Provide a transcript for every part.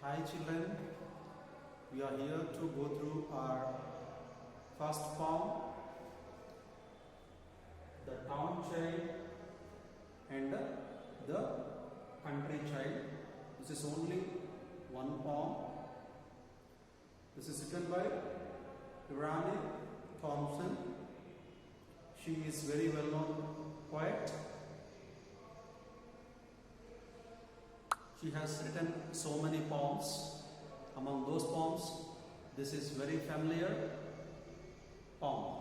Hi children, we are here to go through our first poem, the town child and the country child. This is only one poem. This is written by Irani Thompson. She is very well known poet. She has written so many poems. Among those poems, this is very familiar poem.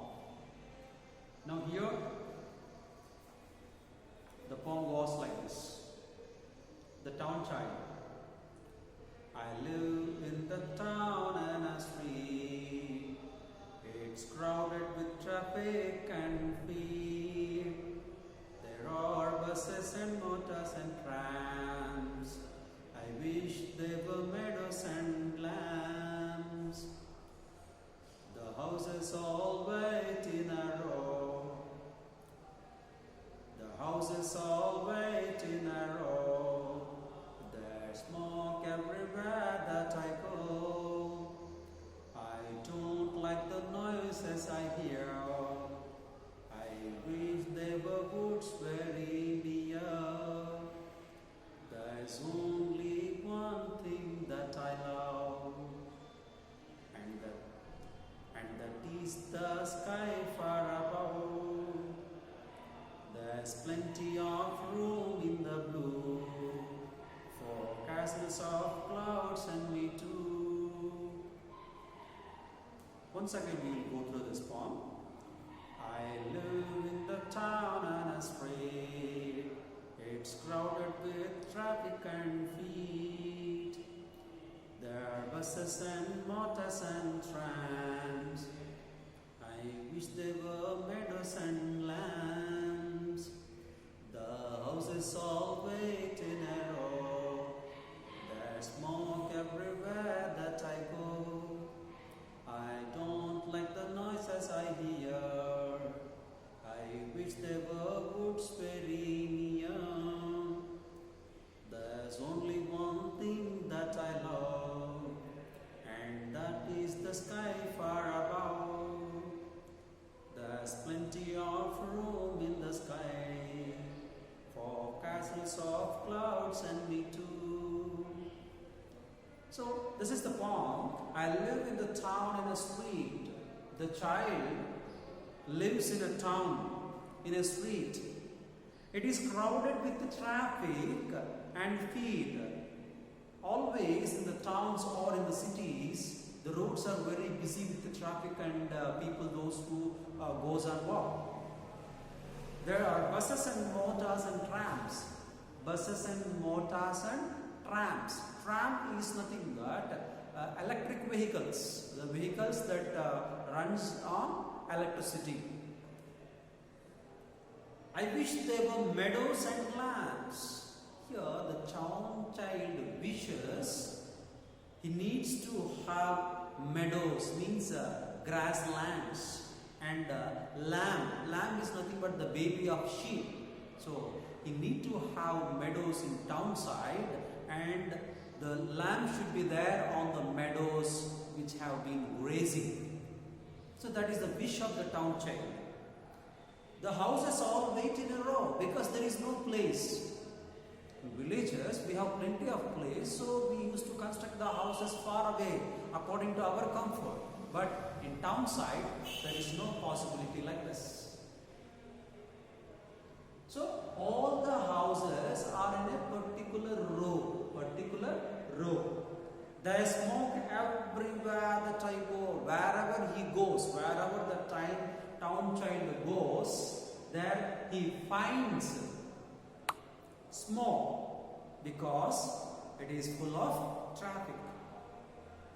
Now here, the poem goes like this. The town child. I live in the town and a street. It's crowded with traffic and feet. There are buses and motors and trams. I wish there were meadows and lambs. The houses all wait in a row. The houses all wait in a row. There's smoke everywhere that I go. I don't like the noises I hear. I wish there were woods very near. There's only one thing that I love, and that is the sky far above. There's plenty of room in the blue for castles of clouds and me too. Once again we will go through this poem. I live in the town and a street. It's crowded with traffic and feet. There are buses and motors and trams. I wish there were meadows and lambs. The houses all wait in a row. There's smoke everywhere that I go. I don't like the noises I hear. I wish there were woods very near. There's only one thing that I love, and that is the sky far above. There's plenty of room in the sky for castles of clouds and me too. So this is the poem. I live in the town in a street. The child lives in a town, in a street. It is crowded with the traffic and feet. Always in the towns or in the cities, the roads are very busy with the traffic and people, those who goes and walk. There are buses and motors and trams. Buses and motors and trams. Tram is nothing but electric vehicles. The vehicles that runs on electricity. I wish there were meadows and lambs. Here the town child wishes he needs to have meadows, means grasslands, and lamb. Lamb is nothing but the baby of sheep. So he need to have meadows in town side, and the lamb should be there on the meadows which have been grazing. So that is the wish of the town child. The houses all wait in a row because there is no place. In villages we have plenty of place, so we used to construct the houses far away according to our comfort. But in town side there is no possibility like this. So all the houses are in a particular row. There is smoke everywhere that I go. Wherever he goes, wherever the town child goes, there he finds smoke because it is full of traffic.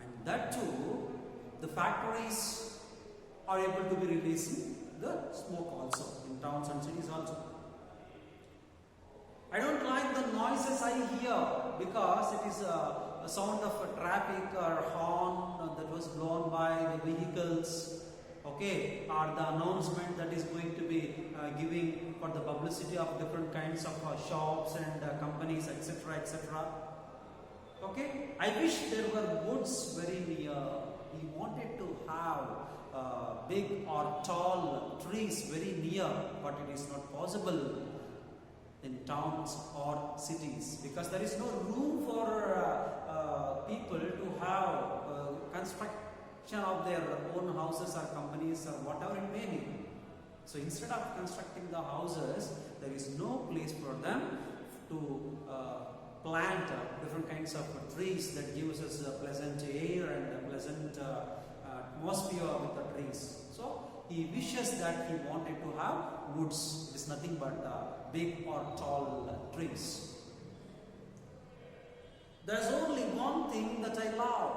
And that too, the factories are able to be releasing the smoke also in towns and cities also. I don't like the noises I hear because it is a sound of a traffic or horn that was blown by the vehicles, okay, or the announcement that is going to be giving for the publicity of different kinds of shops and companies, etc., etc. Okay, I wish there were woods very near. He wanted to have big or tall trees very near, but it is not possible in towns or cities because there is no room for people to have construction of their own houses or companies or whatever it may be. So instead of constructing the houses, there is no place for them to plant different kinds of trees that gives us a pleasant air and a pleasant atmosphere with the trees. So he wishes that he wanted to have woods. It is nothing but big or tall trees. There's only one thing that I love,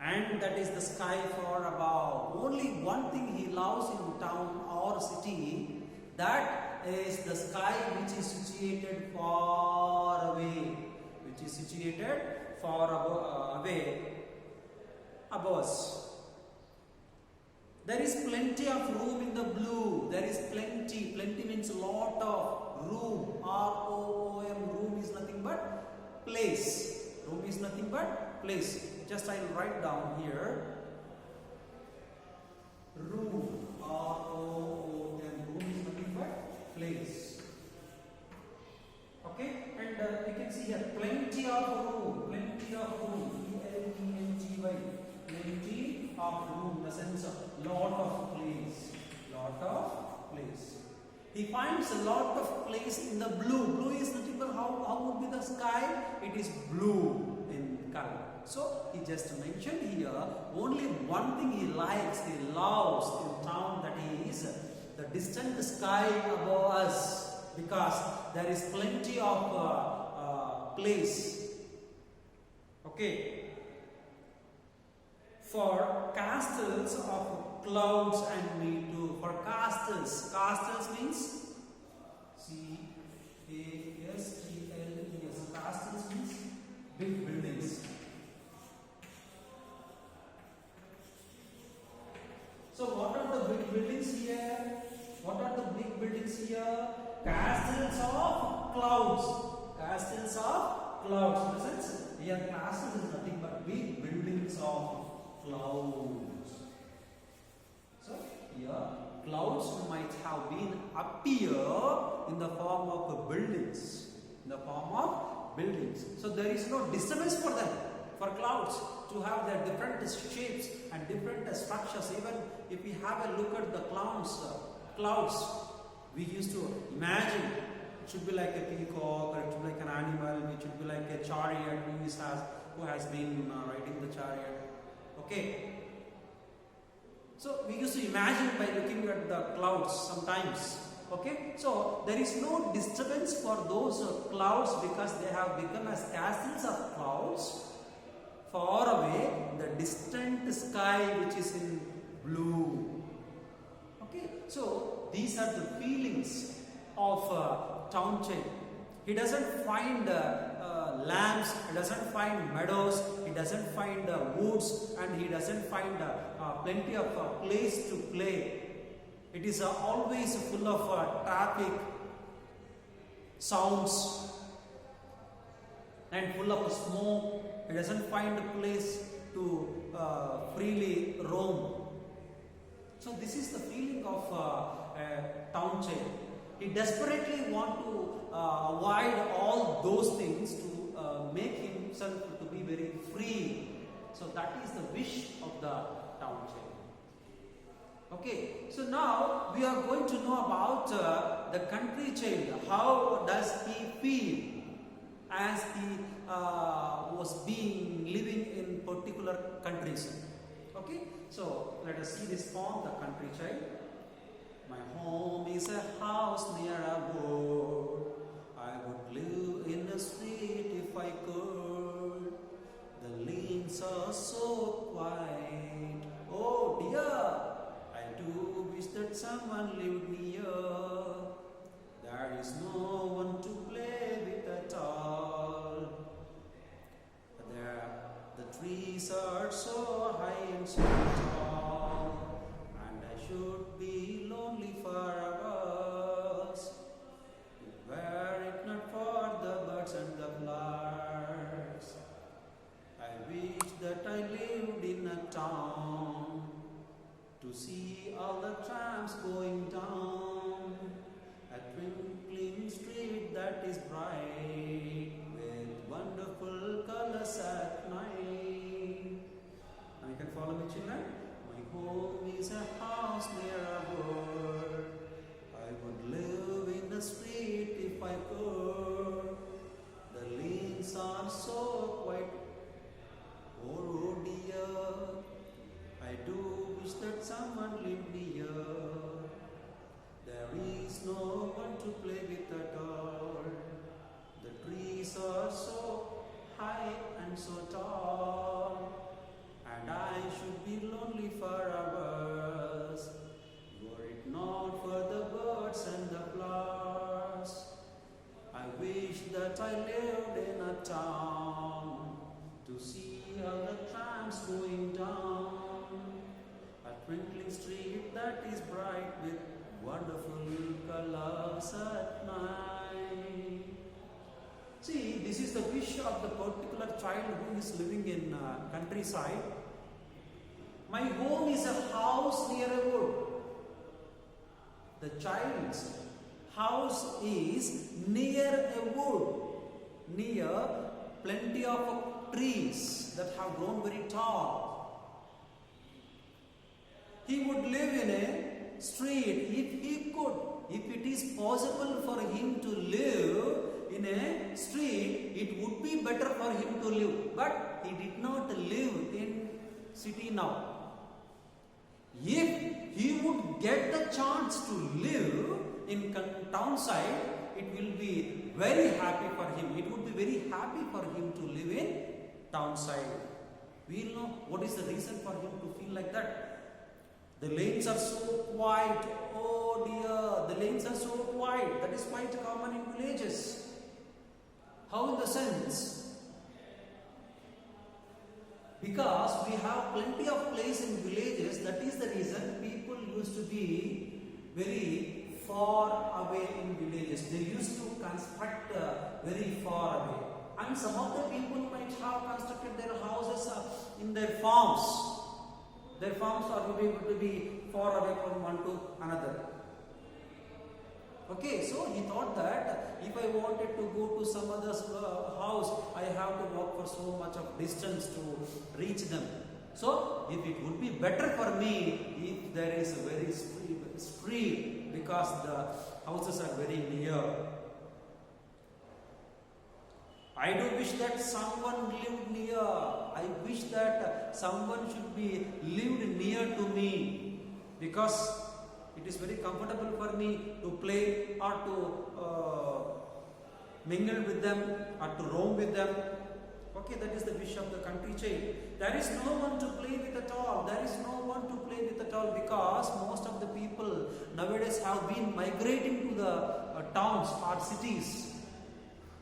and that is the sky far above. Only one thing he loves in town or city, that is the sky which is situated far away. Which is situated far away above us. There is plenty of room in the blue. There is plenty. Plenty means a lot of room. R-O-O-M. Room is nothing but place. Room is nothing but place. Just I will write down here. Room. R-O-O-M. Room is nothing but place. Okay? And you can see here plenty of room. Plenty of room. P-L-E-N-T-Y. Plenty of room, in the sense of lot of place. Lot of place. He finds a lot of place in the blue. Blue is nothing but how would be the sky? It is blue in color. So he just mentioned here only one thing he likes, he loves in town, that is the distant sky above us, because there is plenty of place. Okay. For castles of clouds and me too. For castles. Castles means C-A-S-T-L-E-S. Castles means big buildings. So what are the big buildings here? What are the big buildings here? Castles of clouds. Castles of clouds. In the sense, here castles is nothing but big buildings of clouds. So here clouds might have been appear in the form of buildings. In the form of buildings. So there is no disturbance for them, for clouds to have their different shapes and different structures. Even if we have a look at the clouds, we used to imagine it should be like a peacock, or it should be like an animal, it should be like a chariot who has been riding the chariot. Okay. So we used to imagine by looking at the clouds sometimes. Okay. So there is no disturbance for those clouds because they have become as castles of clouds far away in the distant sky which is in blue. Okay. So these are the feelings of town child. He doesn't find lamps, he doesn't find meadows, he doesn't find woods, and he doesn't find plenty of place to play. It is always full of traffic, sounds, and full of smoke. He doesn't find a place to freely roam. So this is the feeling of a town child. He desperately wants to avoid all those things to make himself to be very free. So that is the wish of the town child. Okay, so now we are going to know about the country child. How does he feel as he was living in particular countries? Okay, so let us see this poem, the country child. My home is a house near a wood. I would live in a street if I could. The lanes are so quiet. Oh dear, I do wish that someone lived near. There is no one to play with at all. There, the trees are so high and so tall, and I should be lonely for hours, were it not for the birds and the flowers. so quiet. Oh dear, I do wish that someone lived near. There is no one to play with at all. The trees are so high and so tall, and I should be lonely for hours, were it not for the birds and the flowers. I wish that I lived in a town to see all the trams going down, a twinkling street that is bright with wonderful colors at night. See, this is the wish of the particular child who is living in countryside. My home is a house near a wood. The child's house is near a wood, near plenty of trees that have grown very tall. He would live in a street if he could, if it is possible for him to live in a street, it would be better for him to live. But he did not live in city now. If he would get the chance to live in town-side, it will be very happy for him. It would be very happy for him to live in town-side. We will know what is the reason for him to feel like that. The lanes are so quiet. Oh dear, the lanes are so quiet. That is quite common in villages. How in the sense? Because we have plenty of place in villages, that is the reason people used to be very far away in villages. They used to construct very far away. And some of the people might have constructed their houses in their farms. Their farms are able to be far away from one to another. Okay, so he thought that if I wanted to go to some other's house, I have to walk for so much of distance to reach them. So, if it would be better for me if there is a very street, because the houses are very near. I do wish that someone lived near. I wish that someone should be lived near to me, because it is very comfortable for me to play or to mingle with them or to roam with them. Okay, that is the wish of the country child. There is no one to play with at all. There is no one to play with at all, because most of the people nowadays have been migrating to the towns or cities.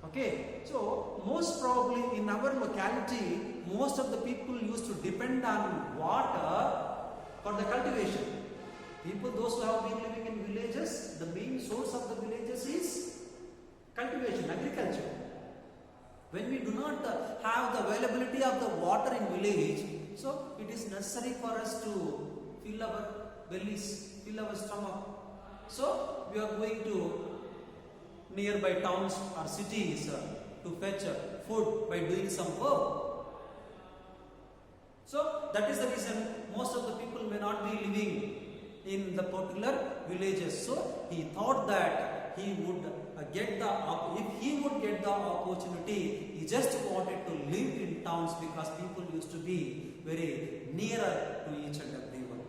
Okay, so most probably in our locality, most of the people used to depend on water for the cultivation. People, those who have been living in villages, the main source of the villages is cultivation, agriculture. When we do not have the availability of the water in village, so it is necessary for us to fill our bellies, fill our stomach. So we are going to nearby towns or cities to fetch food by doing some work. So that is the reason most of the people may not be living in the particular villages. So he thought that he would if he would get the opportunity, he just wanted to live in towns, because people used to be very nearer to each and every one.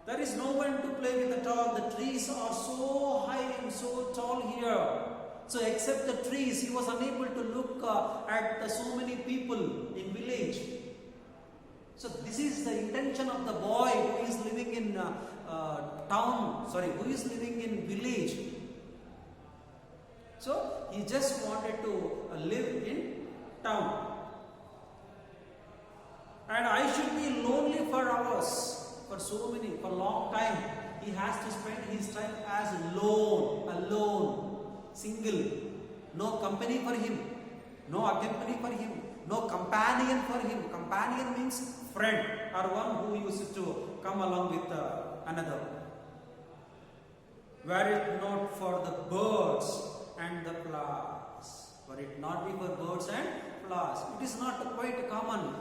There is no one to play with at all. The trees are so high and so tall here. So except the trees, he was unable to look at so many people in village. So this is the intention of the boy who is living in who is living in village. So he just wanted to live in town. And I should be lonely for hours, for long time. He has to spend his time as alone, single, no company for him, no accompany for him, no companion for him. Companion means friend, or one who used to come along with another. Were it not for the birds and the flowers, were it not be for birds and flowers, it is not quite common.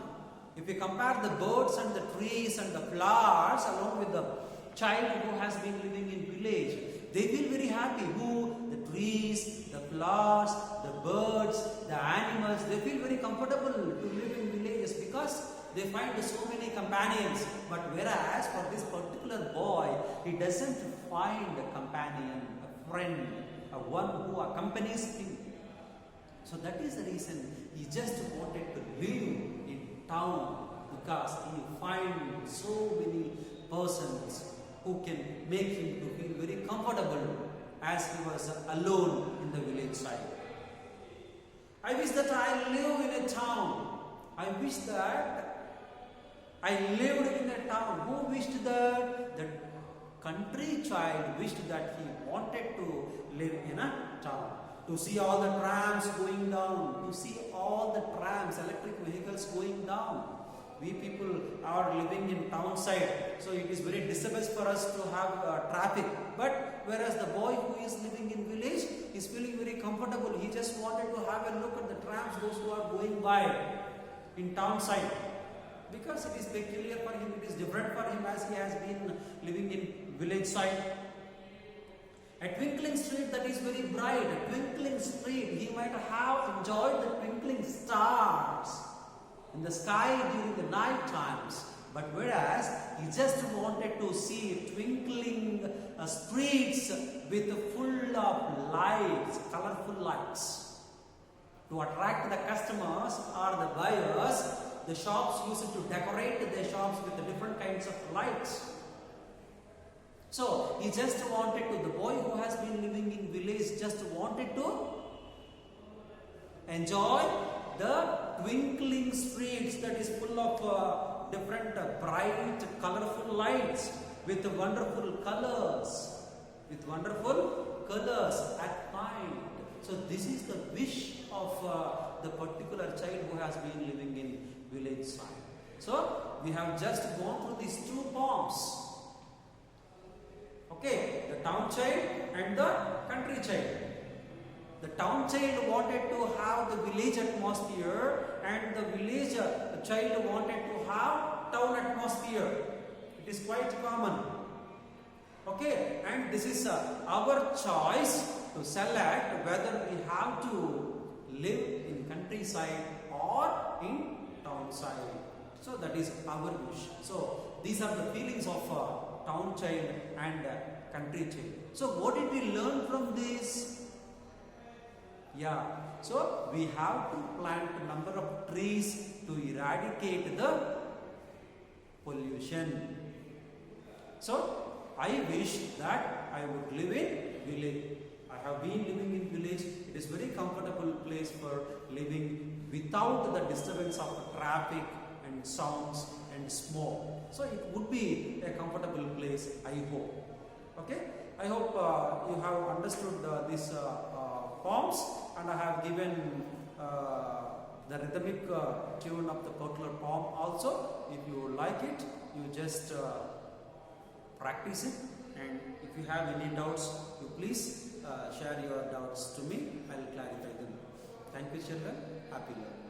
If we compare the birds and the trees and the flowers along with the child who has been living in village, they feel very happy. The the trees, the flowers, the birds, the animals, they feel very comfortable to live in villages because they find so many companions. But whereas for this particular boy, he doesn't find a companion, a friend, a one who accompanies him. So that is the reason he just wanted to live in town, because he finds so many persons who can make him to feel very comfortable as he was alone in the village side. I wish that I live in a town. I wish that I lived in a town. Who wished that? The country child wished that he wanted to live in a town. To see all the trams going down, to see all the trams, electric vehicles going down. We people are living in town side, so it is very disturbance for us to have traffic. But whereas the boy who is living in village is feeling very comfortable. He just wanted to have a look at the trams, those who are going by in town side. Because it is peculiar for him, it is different for him as he has been living in village side. A twinkling street that is very bright, a twinkling street, he might have enjoyed the twinkling stars in the sky during the night times. But whereas he just wanted to see twinkling streets with full of lights, colorful lights. To attract the customers or the buyers, the shops used to decorate their shops with the different kinds of lights. So he just wanted to, the boy who has been living in village just wanted to enjoy the twinkling streets that is full of different bright colorful lights with wonderful colors, at night. So this is the wish of the particular child who has been living in village side. So we have just gone through these two poems. Okay, the town child and the country child. The town child wanted to have the village atmosphere, and the village child wanted to have town atmosphere. It is quite common. Okay, and this is our choice to select whether we have to live in countryside or in town side. So that is our wish. So these are the feelings of town child and country child. So what did we learn from this? Yeah, so we have to plant a number of trees to eradicate the pollution. So I wish that I would live in village. I have been living in village. It is very comfortable place for living without the disturbance of traffic and sounds and smoke. So it would be a comfortable place, I hope. Okay, I hope you have understood these poems, and I have given the rhythmic tune of the particular poem also. If you like it, you just practice it, and if you have any doubts, you please share your doubts to me. I will clarify them. Thank you, children. Happy learning.